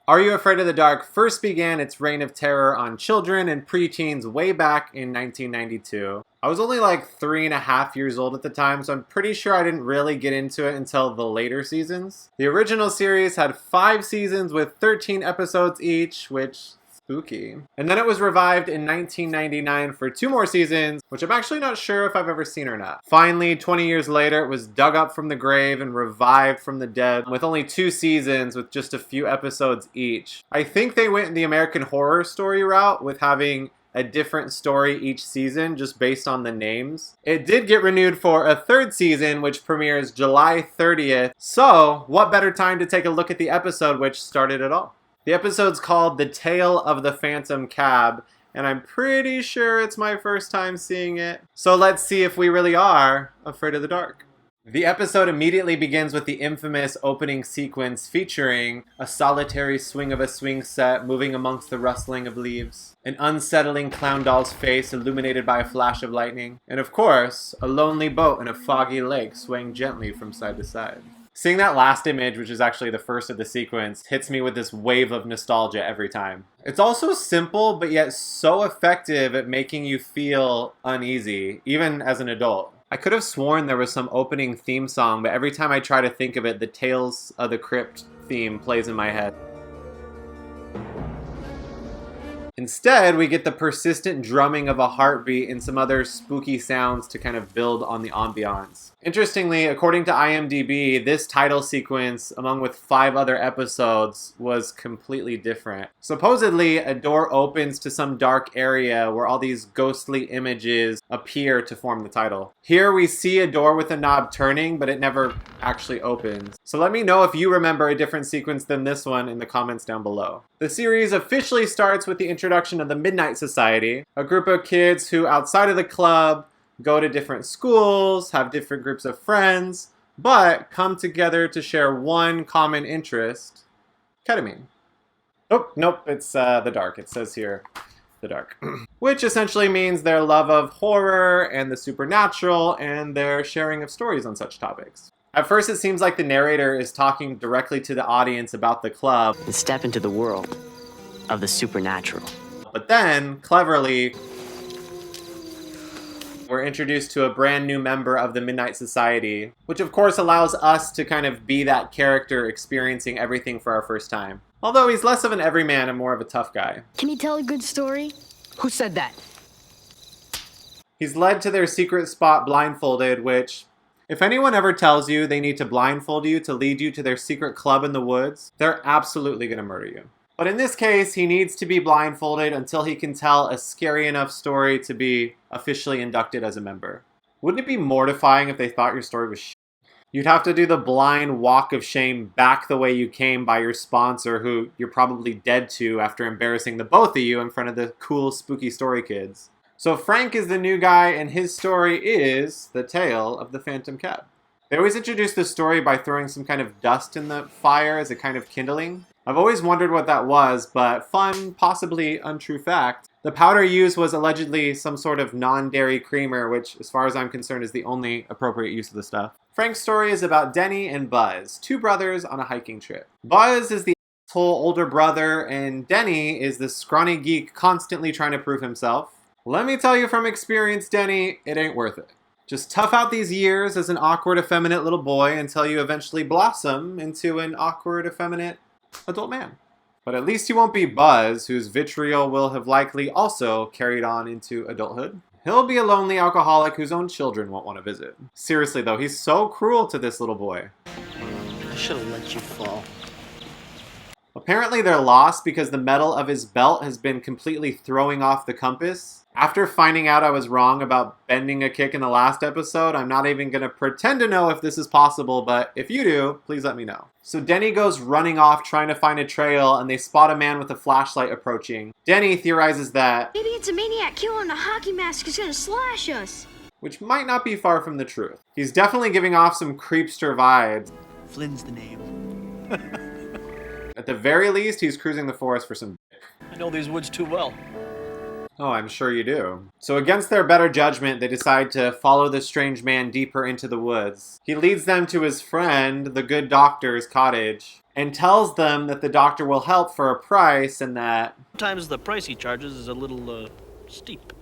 Are You Afraid of the Dark first began its reign of terror on children and preteens way back in 1992. I was only like 3.5 years old at the time, so I'm pretty sure I didn't really get into it until the later seasons. The original series had 5 seasons with 13 episodes each, which... spooky. And then it was revived in 1999 for 2 more seasons, which I'm actually not sure if I've ever seen or not. Finally, 20 years later, it was dug up from the grave and revived from the dead with only 2 seasons with just a few episodes each. I think they went the American Horror Story route with having a different story each season just based on the names. It did get renewed for a 3rd season, which premieres July 30th. So, what better time to take a look at the episode which started it all? The episode's called The Tale of the Phantom Cab, and I'm pretty sure it's my first time seeing it. So let's see if we really are afraid of the dark. The episode immediately begins with the infamous opening sequence featuring a solitary swing of a swing set moving amongst the rustling of leaves, an unsettling clown doll's face illuminated by a flash of lightning, and of course, a lonely boat in a foggy lake swaying gently from side to side. Seeing that last image, which is actually the first of the sequence, hits me with this wave of nostalgia every time. It's also simple, but yet so effective at making you feel uneasy, even as an adult. I could have sworn there was some opening theme song, but every time I try to think of it, the Tales of the Crypt theme plays in my head. Instead, we get the persistent drumming of a heartbeat and some other spooky sounds to kind of build on the ambiance. Interestingly, according to IMDb, this title sequence, along with 5 other episodes, was completely different. Supposedly, a door opens to some dark area where all these ghostly images appear to form the title. Here we see a door with a knob turning, but it never actually opens. So let me know if you remember a different sequence than this one in the comments down below. The series officially starts with the introduction of the Midnight Society, a group of kids who, outside of the club, go to different schools, have different groups of friends, but come together to share one common interest: ketamine. Oh, nope, it's the dark. It says here, the dark. Which essentially means their love of horror and the supernatural and their sharing of stories on such topics. At first, it seems like the narrator is talking directly to the audience about the club. And step into the world of the supernatural. But then, cleverly, we're introduced to a brand new member of the Midnight Society, which of course allows us to kind of be that character experiencing everything for our first time. Although he's less of an everyman and more of a tough guy. Can you tell a good story? Who said that? He's led to their secret spot blindfolded, which, if anyone ever tells you they need to blindfold you to lead you to their secret club in the woods, they're absolutely going to murder you. But in this case, he needs to be blindfolded until he can tell a scary enough story to be officially inducted as a member. Wouldn't it be mortifying if they thought your story was shit? You'd have to do the blind walk of shame back the way you came by your sponsor, who you're probably dead to after embarrassing the both of you in front of the cool, spooky story kids. So Frank is the new guy, and his story is The Tale of the Phantom Cab. They always introduce the story by throwing some kind of dust in the fire as a kind of kindling. I've always wondered what that was, but fun, possibly untrue fact. The powder used was allegedly some sort of non-dairy creamer, which, as far as I'm concerned, is the only appropriate use of the stuff. Frank's story is about Denny and Buzz, 2 brothers on a hiking trip. Buzz is the asshole older brother, and Denny is the scrawny geek constantly trying to prove himself. Let me tell you from experience, Denny, it ain't worth it. Just tough out these years as an awkward, effeminate little boy until you eventually blossom into an awkward, effeminate adult man. But at least you won't be Buzz, whose vitriol will have likely also carried on into adulthood. He'll be a lonely alcoholic whose own children won't want to visit. Seriously though, he's so cruel to this little boy. I should have let you fall. Apparently they're lost because the metal of his belt has been completely throwing off the compass. After finding out I was wrong about bending a kick in the last episode, I'm not even going to pretend to know if this is possible, but if you do, please let me know. So Denny goes running off trying to find a trail, and they spot a man with a flashlight approaching. Denny theorizes that Maybe it's a maniac killer in a hockey mask who's gonna slash us. which might not be far from the truth. He's definitely giving off some creepster vibes. Flynn's the name. At the very least, he's cruising the forest for some. I know these woods too well. Oh, I'm sure you do. So against their better judgment, they decide to follow the strange man deeper into the woods. He leads them to his friend, the good doctor's cottage, and tells them that the doctor will help for a price and that... Sometimes the price he charges is a little, steep.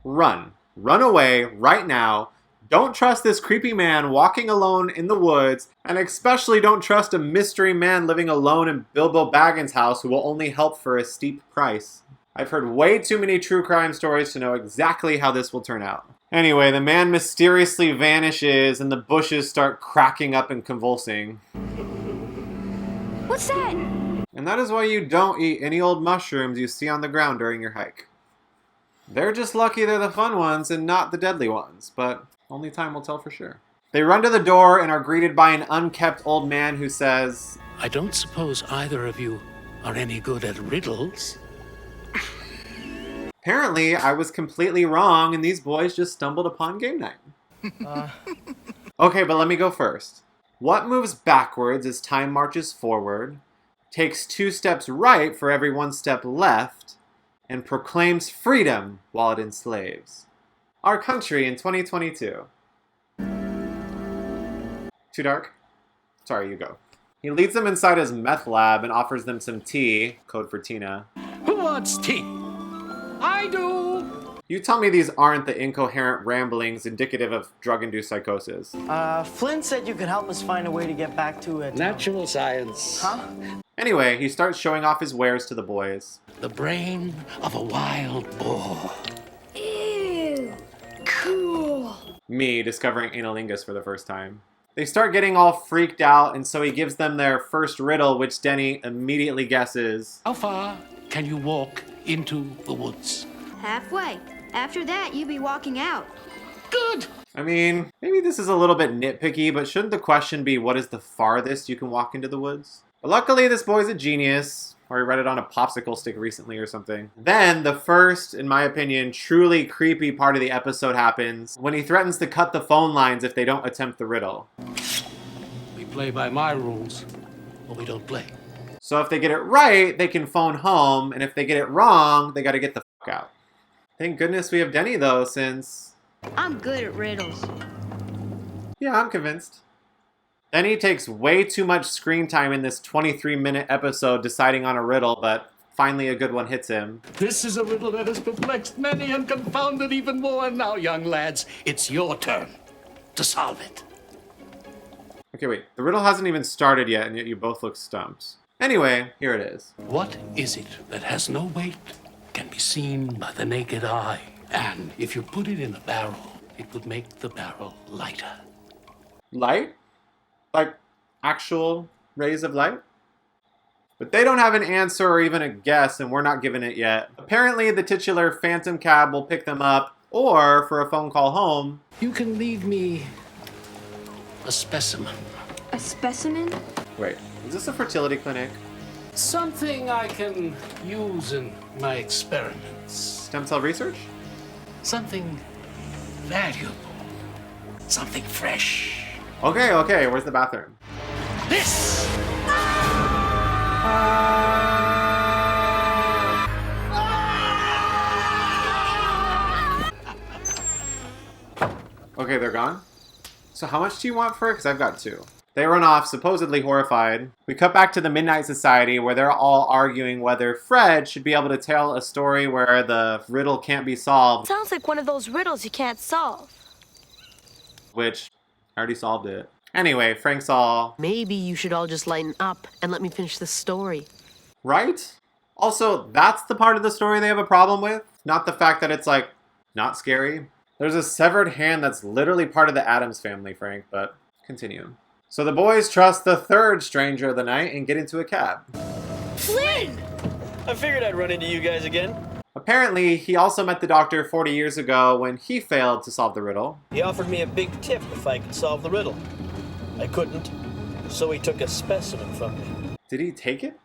Run. Run away right now. Don't trust this creepy man walking alone in the woods, and especially don't trust a mystery man living alone in Bilbo Baggins' house who will only help for a steep price. I've heard way too many true crime stories to know exactly how this will turn out. Anyway, the man mysteriously vanishes and the bushes start cracking up and convulsing. What's that? And that is why you don't eat any old mushrooms you see on the ground during your hike. They're just lucky they're the fun ones and not the deadly ones, but only time will tell for sure. They run to the door and are greeted by an unkempt old man who says, I don't suppose either of you are any good at riddles. apparently I was completely wrong and these boys just stumbled upon game night. Okay, but let me go first. What moves backwards as time marches forward, takes 2 steps right for every 1 step left, and proclaims freedom while it enslaves? Our country in 2022. Too dark? Sorry, you go. He leads them inside his meth lab and offers them some tea, code for Tina. Who wants tea? I do! You tell me these aren't the incoherent ramblings indicative of drug-induced psychosis. Flynn said you could help us find a way to get back to it. Natural science. Huh? Anyway, he starts showing off his wares to the boys. The brain of a wild boar. Ew. Cool. Me discovering analingus for the first time. They start getting all freaked out, and so he gives them their first riddle, which Denny immediately guesses. How far can you walk into the woods? Halfway. After that, you be walking out. Good! I mean, maybe this is a little bit nitpicky, but shouldn't the question be what is the farthest you can walk into the woods? But luckily, this boy's a genius, or he read it on a popsicle stick recently or something. Then, the first, in my opinion, truly creepy part of the episode happens when he threatens to cut the phone lines if they don't attempt the riddle. We play by my rules, or we don't play. So if they get it right, they can phone home, and if they get it wrong, they gotta get the fuck out. Thank goodness we have Denny, though, since... I'm good at riddles. Yeah, I'm convinced. Denny takes way too much screen time in this 23-minute episode deciding on a riddle, but finally a good one hits him. This is a riddle that has perplexed many and confounded even more. And now, young lads, it's your turn to solve it. Okay, wait. The riddle hasn't even started yet, and yet you both look stumped. Anyway, here it is. What is it that has no weight, can be seen by the naked eye, and if you put it in a barrel, it would make the barrel lighter? Light? Like actual rays of light? But they don't have an answer or even a guess, and we're not given it yet. Apparently, the titular phantom cab will pick them up, or for a phone call home. You can leave me a specimen. A specimen? Wait, is this a fertility clinic? Something I can use in my experiments. Stem cell research? Something valuable. Something fresh. Okay, where's the bathroom? This! Okay, they're gone? So how much do you want for it? Because I've got 2. They run off, supposedly horrified. We cut back to the Midnight Society, where they're all arguing whether Fred should be able to tell a story where the riddle can't be solved. Sounds like one of those riddles you can't solve. Which, I already solved it. Anyway, Frank's all... Maybe you should all just lighten up and let me finish this story. Right? Also, that's the part of the story they have a problem with. Not the fact that it's, like, not scary. There's a severed hand that's literally part of the Addams family, Frank, but continue. So the boys trust the third stranger of the night and get into a cab. Flynn! I figured I'd run into you guys again. Apparently, he also met the doctor 40 years ago when he failed to solve the riddle. He offered me a big tip if I could solve the riddle. I couldn't, so he took a specimen from me. Did he take it?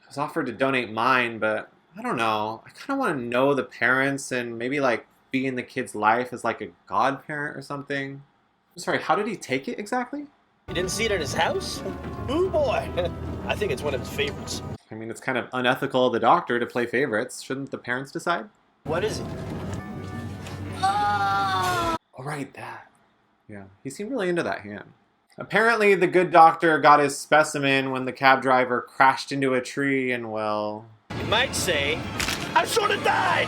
I was offered to donate mine, but I don't know. I kind of want to know the parents and maybe, like, be in the kid's life as, like, a godparent or something. I'm sorry, how did he take it exactly? You didn't see it at his house? Oh boy! I think it's one of his favorites. I mean, it's kind of unethical of the doctor to play favorites. Shouldn't the parents decide? What is it? Oh, right, that. Yeah, he seemed really into that hand. Apparently, the good doctor got his specimen when the cab driver crashed into a tree and, well... You might say, I sort of died!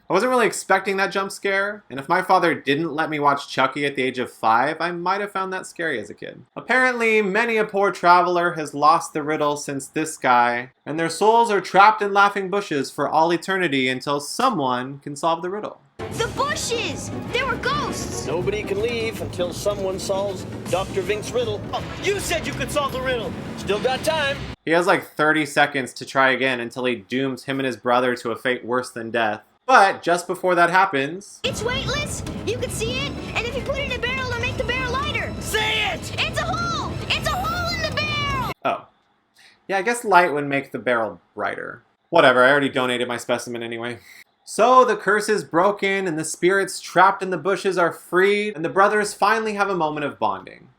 I wasn't really expecting that jump scare, and if my father didn't let me watch Chucky at the age of 5, I might have found that scary as a kid. Apparently, many a poor traveler has lost the riddle since this guy, and their souls are trapped in laughing bushes for all eternity until someone can solve the riddle. The bushes! They were ghosts! Nobody can leave until someone solves Dr. Vink's riddle. Oh, you said you could solve the riddle! Still got time! He has like 30 seconds to try again until he dooms him and his brother to a fate worse than death. But just before that happens... It's weightless, you can see it, and if you put it in a barrel, it'll make the barrel lighter! Say it! It's a hole! It's a hole in the barrel! Oh. Yeah, I guess light would make the barrel brighter. Whatever, I already donated my specimen anyway. So the curse is broken, and the spirits trapped in the bushes are freed, and the brothers finally have a moment of bonding.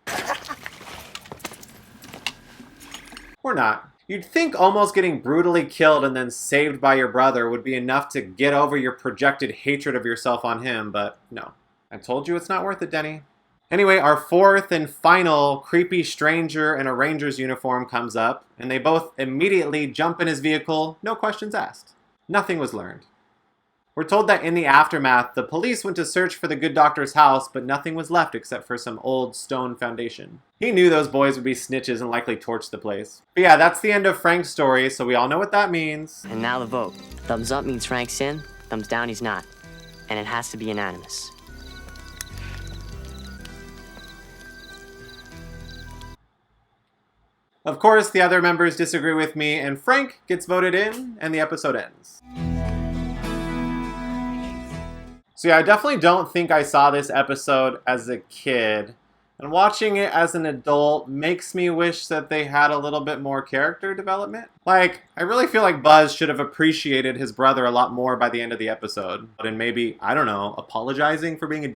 Or not. You'd think almost getting brutally killed and then saved by your brother would be enough to get over your projected hatred of yourself on him, but no. I told you it's not worth it, Denny. Anyway, our fourth and final creepy stranger in a ranger's uniform comes up, and they both immediately jump in his vehicle, no questions asked. Nothing was learned. We're told that in the aftermath, the police went to search for the good doctor's house, but nothing was left except for some old stone foundation. He knew those boys would be snitches and likely torch the place. But yeah, that's the end of Frank's story, so we all know what that means. And now the vote. Thumbs up means Frank's in, thumbs down he's not. And it has to be unanimous. Of course, the other members disagree with me, and Frank gets voted in, and the episode ends. So yeah, I definitely don't think I saw this episode as a kid. And watching it as an adult makes me wish that they had a little bit more character development. Like, I really feel like Buzz should have appreciated his brother a lot more by the end of the episode. And maybe, I don't know, apologizing for being a dick.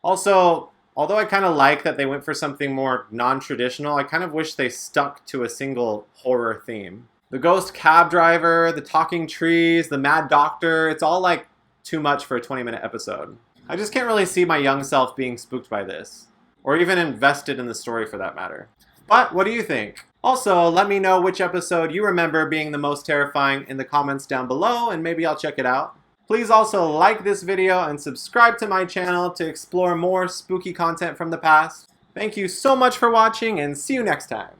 Also, although I kind of like that they went for something more non-traditional, I kind of wish they stuck to a single horror theme. The ghost cab driver, the talking trees, the mad doctor, it's all like too much for a 20-minute episode. I just can't really see my young self being spooked by this. Or even invested in the story for that matter. But what do you think? Also, let me know which episode you remember being the most terrifying in the comments down below, and maybe I'll check it out. Please also like this video and subscribe to my channel to explore more spooky content from the past. Thank you so much for watching, and see you next time.